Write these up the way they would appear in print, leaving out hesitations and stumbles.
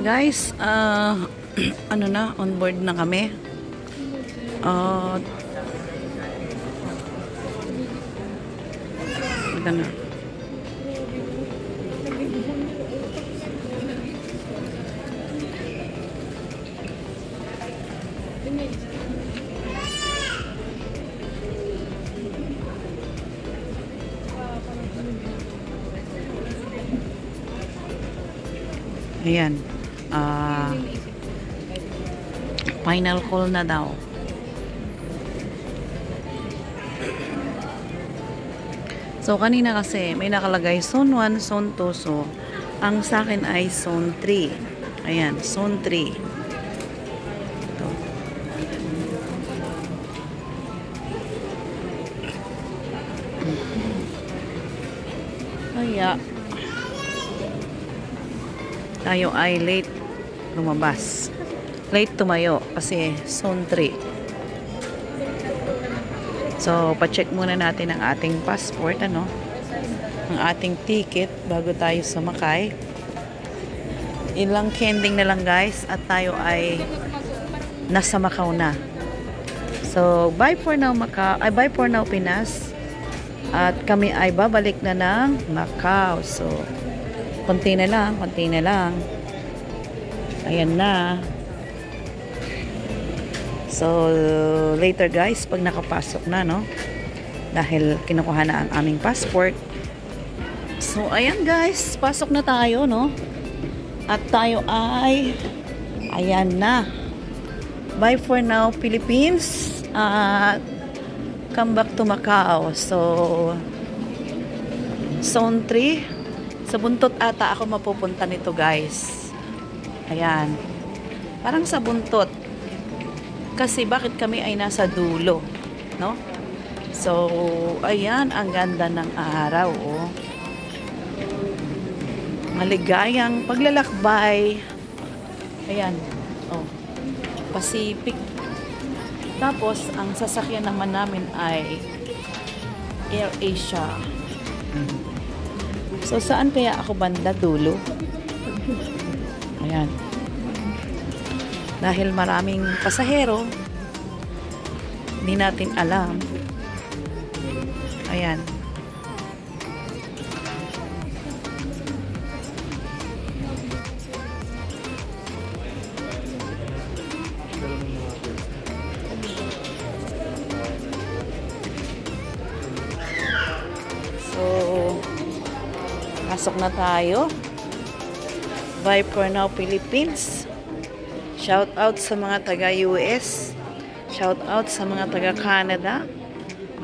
Ayan guys, ano na, on board na kami. Ito na. Ayan. Final call na daw. So, kanina kasi may nakalagay Zone 1, Zone 2. So, ang sa akin ay Zone 3. Ayan, Zone 3. Ito. Kaya, tayo ay late lumabas. Late tumayo kasi Zone 3. So, pa-check muna natin ang ating passport, ang ating ticket bago tayo sumakay. Ilang kending na lang guys at tayo ay nasa Macau na. So, bye for now bye for now Pinas. At kami ay babalik na ng Macau. So, konti na lang. Ayan na. So, later guys, pag nakapasok na, dahil kinukuha na ang aming passport. So, ayan guys, pasok na tayo, At tayo ay, ayan na. Bye for now, Philippines. Come back to Macau. So, Zone 3. Sa buntot ata ako mapupunta nito guys. Ayan. Parang sa buntot. Kasi bakit kami ay nasa dulo, So, ayan, ang ganda ng araw, Maligayang paglalakbay. Ayan, Pacific. Tapos, ang sasakyan naman namin ay AirAsia. So, saan kaya ako banda? Dulo? Ayan. Dahil maraming pasahero, hindi natin alam. Ayan. So, pasok na tayo. Bye for now, Philippines. Shout out sa mga taga-US, shout out sa mga taga-Canada,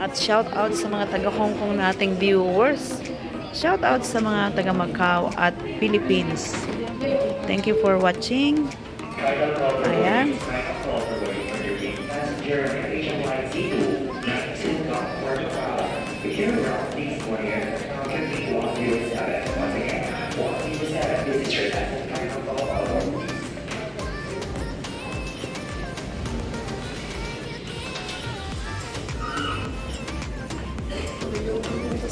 at shout out sa mga taga-Hong Kong nating viewers, shout out sa mga taga-Macau at Philippines. Thank you for watching. Ayan.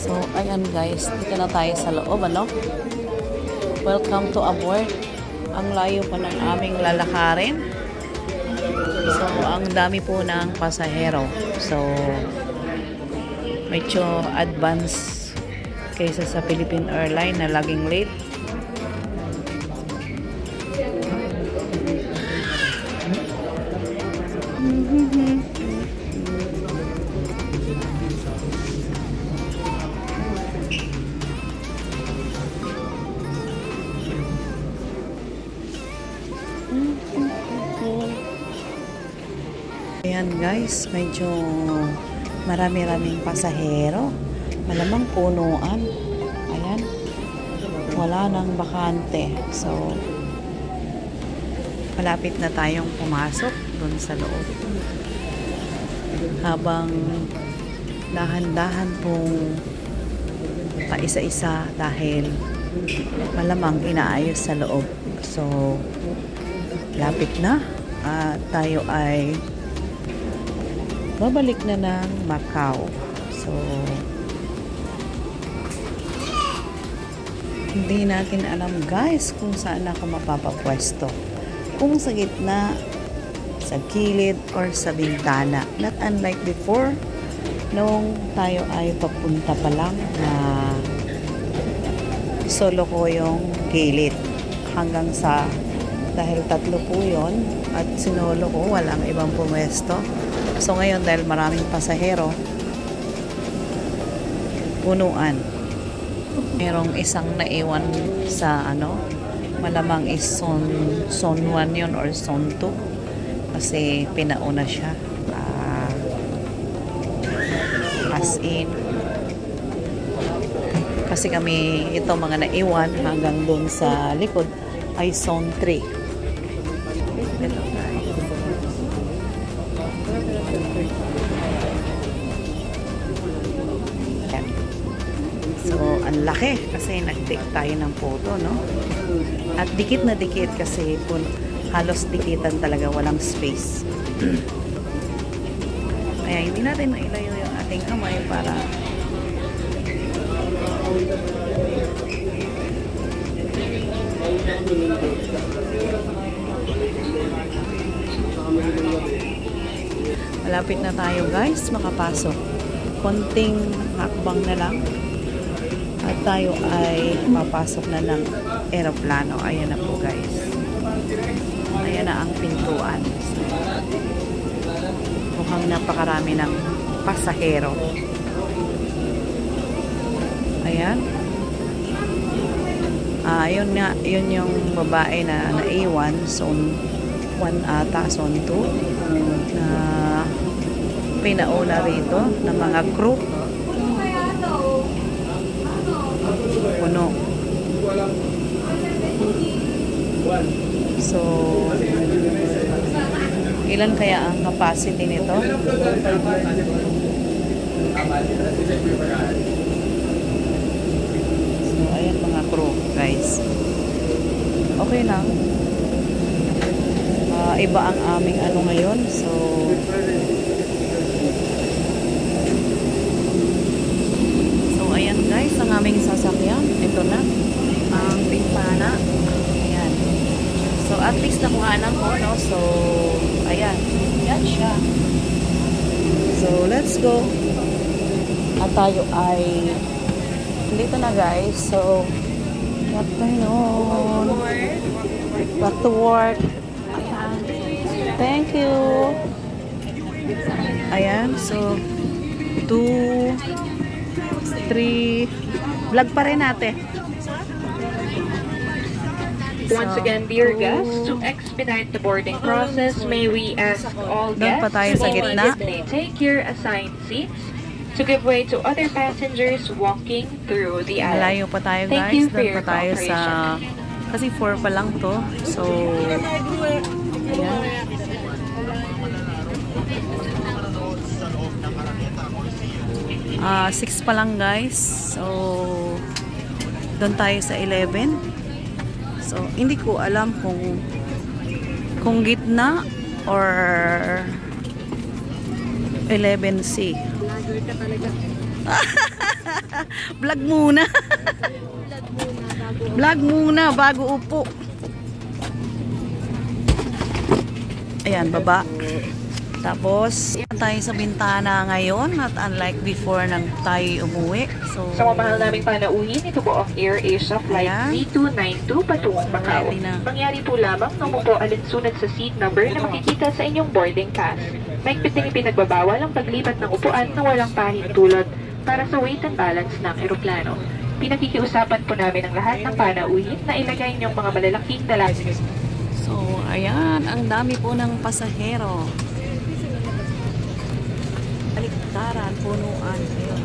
So, ayan guys, dito na tayo sa loob, Welcome to aboard. Ang layo pa ng aming lalakarin. So, ang dami po ng pasahero. So, medyo advance kaysa sa Philippine Airlines na laging late. Ayan guys, medyo marami-raming pasahero. Malamang punuan. Ayan. Wala nang bakante. So, malapit na tayong pumasok dun sa loob. Habang dahan-dahan pong paisa-isa dahil malamang inaayos sa loob. So, lapit na. Tayo ay babalik na ng Macau. So, Hindi natin alam guys kung saan ako mapapapwesto. Kung sa gitna, sa gilid, or sa bintana. Not unlike before, noong tayo ay papunta pa lang na solo ko yung gilid. Hanggang sa, dahil tatlo po yun, at sinolo ko, walang ibang pumwesto. So ngayon, dahil maraming pasahero, punuan. Merong isang naiwan sa malamang is zone 1 yun or zone 2 kasi pinauna siya as in kasi kami ito mga naiwan hanggang doon sa likod ay zone 3. So, ang laki kasi nag-take tayo ng photo, no? At dikit na dikit kasi halos dikitan talaga, walang space. Kaya hindi natin mailayo yung ating kamay para malapit na tayo guys makapasok. Konting hakbang na lang at tayo ay mapasok na ng eroplano. Ayan na po guys. Ayan na ang pintuan. Mukhang napakarami ng pasahero. Ayan. Yun yung babae na naiwan. Zone 1 ata, zone 2 na pinauna rito ng mga crew. Puno. So, ilan kaya ang capacity nito? So, ayan mga crew, guys. Okay lang. Iba ang aming ngayon. So, ayan guys, ang aming sasakyan. Ito na. Ang pimpana. Ayan. So, at least nakuhanan ko, no? So, ayan. Yan siya. So, let's go. At tayo ay dito na guys. So, afternoon. Back to work. Ayan. Thank you. Ayan. So, 2 3 vlog pa rin natin. Once again, dear guests, to expedite the boarding process, may we ask all guests sa gitna. to take your assigned seats to give way to other passengers walking through the aisle. Malayo pa tayo guys. Thank you for Doon your pa tayo sa kasi 4 pa lang to. So, ayan. 6 pa lang guys. So, doon tayo sa 11. So, hindi ko alam kung gitna or 11C. Vlog muna. Vlog muna bago upo. Ayan, baba. Tapos, tayo sa bintana ngayon at unlike before nang tayo umuwi. So, sa mga mahal naming panauhin, ito po ang Air Asia Flight Z292 patungong Macau. Mangyari po lamang nung po alinsunod sa seat number na makikita sa inyong boarding pass. Mahigpit din ipinagbabawal ang paglipat ng upuan na walang pahintulot para sa weight and balance ng eroplano. Pinakikiusapan po namin ang lahat ng panauhin na ilagay niyong mga malalaking dalagin. So, ayan, ang dami po ng pasahero. Baliktaran, punuan. Ayun.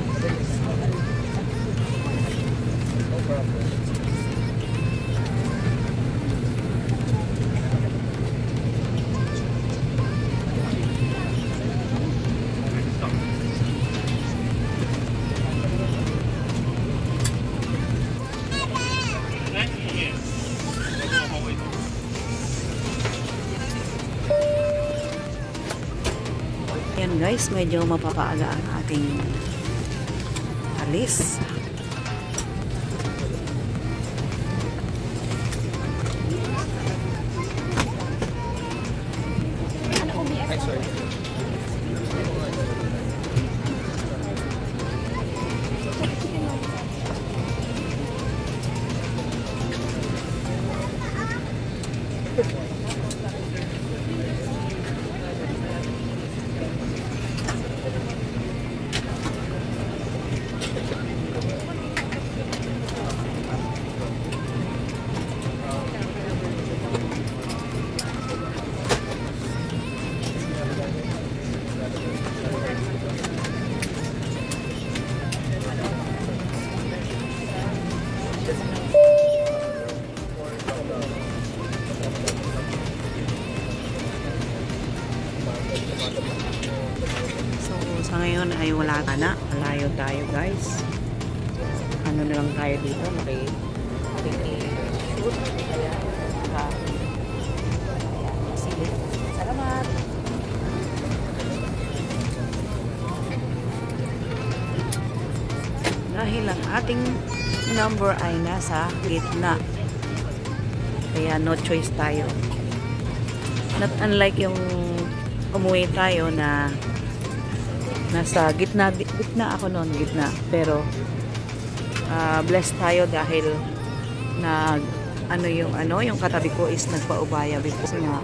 Ayan guys, medyo mapapaaga ang ating alis. bintana. Malayo tayo guys. Ano na lang tayo dito. Shoot. Ayan. Sige. Salamat. Dahil ang ating number ay nasa gitna. Kaya no choice tayo. Not unlike yung umuwi tayo na nasa gitna ako noon, gitna. Pero blessed tayo dahil yung katabi ko is nagpaubaya because nga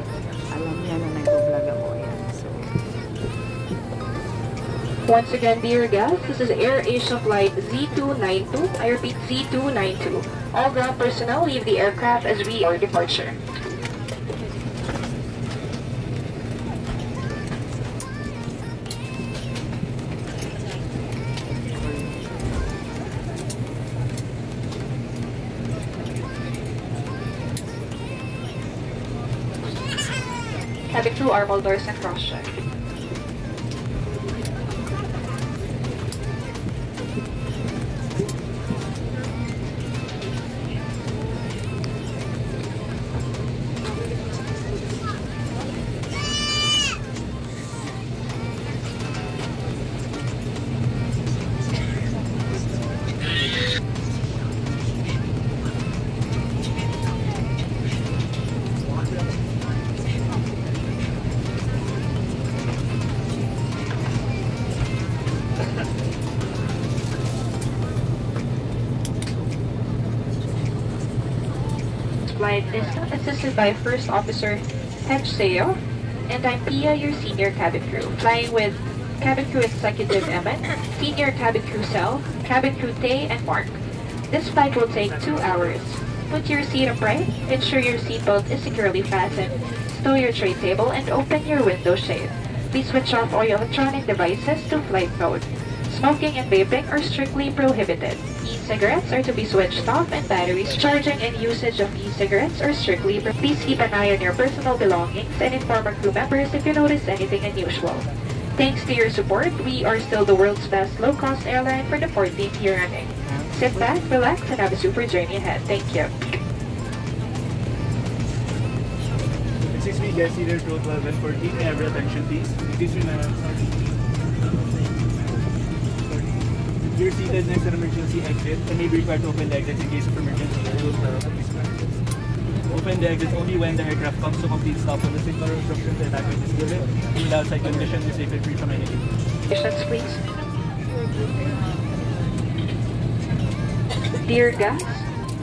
alam niya na nag-vlog ako. Yan. So, once again, dear guests, this is Air Asia Flight Z292. I repeat, Z292. All ground personnel leave the aircraft as we are departure. Cabin crew, armor doors and cross-check. Flight is assisted by First Officer Hench Seo, and I'm Pia, your senior cabin crew, flying with Cabin Crew Executive Eman, Senior Cabin Crew Sel, Cabin Crew Tay, and Mark. This flight will take 2 hours. Put your seat upright, ensure your seatbelt is securely fastened, stow your tray table, and open your window shade. Please switch off all your electronic devices to flight mode. Smoking and vaping are strictly prohibited. E-cigarettes are to be switched off, and batteries charging and usage of e-cigarettes are strictly prohibited. Please keep an eye on your personal belongings and inform our crew members if you notice anything unusual. Thanks to your support, we are still the world's best low-cost airline for the 14th year running. Sit back, relax, and have a super journey ahead. Thank you. 6 feet, guys, either 12, 12, and 14. Every attention, please. You're seated next to an emergency exit and may be required to open the exit in case of emergency. Open the exit only when the aircraft comes to complete stop on the signal or instruction the evacuate is given. Without side condition is safe and free from anything. Patience, please. Dear guests,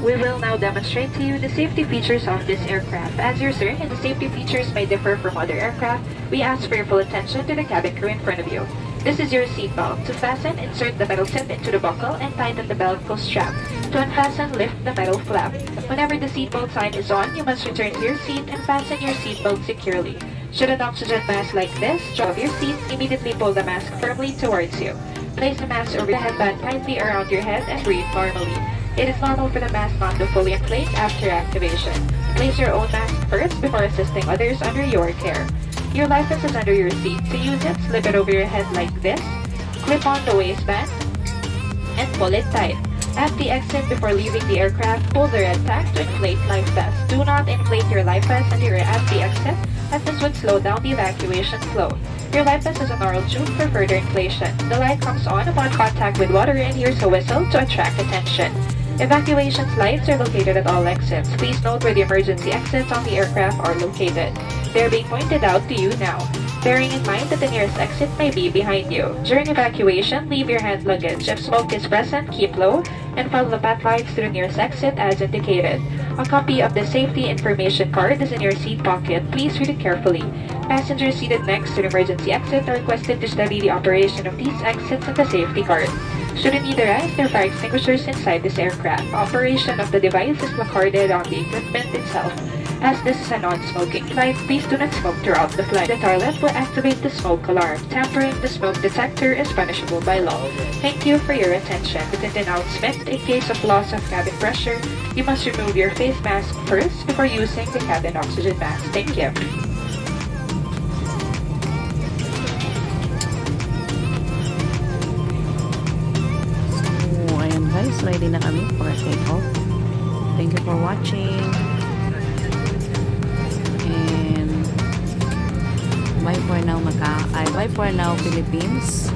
we will now demonstrate to you the safety features of this aircraft. As you're certain the safety features may differ from other aircraft, we ask for your full attention to the cabin crew in front of you. This is your seat belt. To fasten, insert the metal tip into the buckle and tighten the belcro strap. To unfasten, lift the metal flap. Whenever the seatbelt sign is on, you must return to your seat and fasten your seatbelt securely. Should an oxygen mask like this drop your seat, immediately pull the mask firmly towards you. Place the mask over the headband tightly around your head and breathe normally. It is normal for the mask not to fully inflate after activation. Place your own mask first before assisting others under your care. Your life vest is under your seat. To use it, slip it over your head like this, clip on the waistband, and pull it tight. At the exit before leaving the aircraft, pull the red tag to inflate life vest. Do not inflate your life vest until you're at the exit, as this would slow down the evacuation flow. Your life vest is a narrow tube for further inflation. The light comes on upon contact with water and here's a whistle to attract attention. Evacuation lights are located at all exits. Please note where the emergency exits on the aircraft are located. They're being pointed out to you now. Bearing in mind that the nearest exit may be behind you. During evacuation, leave your hand luggage. If smoke is present, keep low and follow the path lights to the nearest exit as indicated. A copy of the safety information card is in your seat pocket. Please read it carefully. Passengers seated next to the emergency exit are requested to study the operation of these exits and the safety card. Should a need arise, there are fire extinguishers inside this aircraft. Operation of the device is placarded on the equipment itself. As this is a non-smoking flight, please do not smoke throughout the flight. The toilet will activate the smoke alarm. Tampering the smoke detector is punishable by law. Thank you for your attention. With an announcement, in case of loss of cabin pressure, you must remove your face mask first before using the cabin oxygen mask. Thank you. ready na kami para take off. Thank you for watching. And bye for now, bye for now, Philippines.